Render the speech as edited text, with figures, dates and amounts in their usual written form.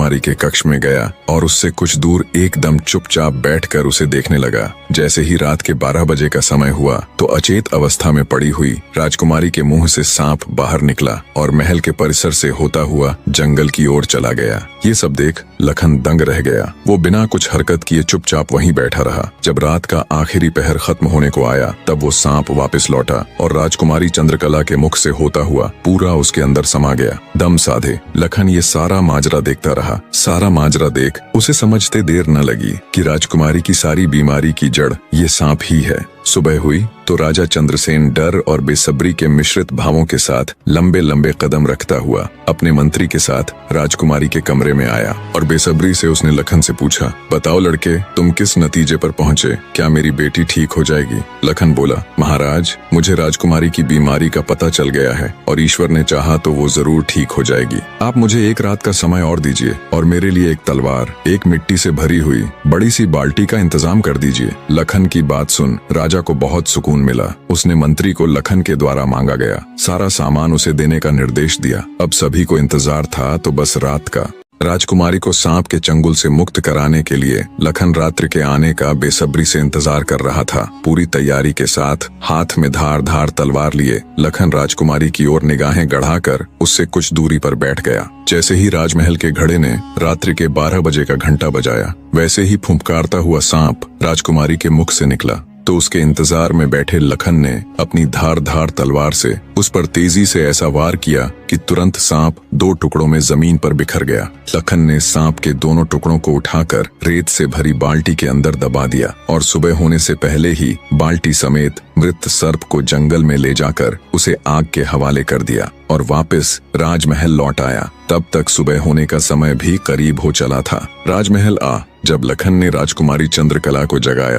राजकुमारी के कक्ष में गया और उससे कुछ दूर एकदम चुपचाप बैठकर उसे देखने लगा। जैसे ही रात के 12 बजे का समय हुआ तो अचेत अवस्था में पड़ी हुई राजकुमारी के मुंह से सांप बाहर निकला और महल के परिसर से होता हुआ जंगल की ओर चला गया। ये सब देख लखन दंग रह गया। वो बिना कुछ हरकत किए चुपचाप वहीं बैठा रहा। जब रात का आखिरी पहर खत्म होने को आया तब वो सांप वापस लौटा और राजकुमारी चंद्रकला के मुख से होता हुआ पूरा उसके अंदर समा गया। दम साधे लखन ये सारा माजरा देखता रहा। सारा माजरा देख उसे समझते देर न लगी कि राजकुमारी की सारी बीमारी की जड़ ये सांप ही है। सुबह हुई तो राजा चंद्रसेन डर और बेसब्री के मिश्रित भावों के साथ लंबे लंबे कदम रखता हुआ अपने मंत्री के साथ राजकुमारी के कमरे में आया और बेसब्री से उसने लखन से पूछा, बताओ लड़के, तुम किस नतीजे पर पहुंचे? क्या मेरी बेटी ठीक हो जाएगी? लखन बोला, महाराज, मुझे राजकुमारी की बीमारी का पता चल गया है और ईश्वर ने चाहा तो वो जरूर ठीक हो जाएगी। आप मुझे एक रात का समय और दीजिए और मेरे लिए एक तलवार, एक मिट्टी से भरी हुई बड़ी सी बाल्टी का इंतजाम कर दीजिए। लखन की बात सुन राजा को बहुत सुकून मिला। उसने मंत्री को लखन के द्वारा मांगा गया सारा सामान उसे देने का निर्देश दिया। अब सभी को इंतजार था तो बस रात का। राजकुमारी को सांप के चंगुल से मुक्त कराने के लिए लखन रात्रि के आने का बेसब्री से इंतजार कर रहा था। पूरी तैयारी के साथ हाथ में धार धार तलवार लिए लखन राजकुमारी की ओर निगाहें गढ़ाकर उससे कुछ दूरी पर बैठ गया। जैसे ही राजमहल के घड़े ने रात्रि के 12 बजे का घंटा बजाया वैसे ही फुंफकारता हुआ सांप राजकुमारी के मुख से निकला तो उसके इंतजार में बैठे लखन ने अपनी धार धार तलवार से उस पर तेजी से ऐसा वार किया कि तुरंत सांप 2 टुकड़ों में जमीन पर बिखर गया। लखन ने सांप के दोनों टुकड़ों को उठाकर रेत से भरी बाल्टी के अंदर दबा दिया और सुबह होने से पहले ही बाल्टी समेत मृत सर्प को जंगल में ले जाकर उसे आग के हवाले कर दिया और वापस राजमहल लौट आया। तब तक सुबह होने का समय भी करीब हो चला था। राजमहल जब लखन ने राजकुमारी चंद्रकला को जगाया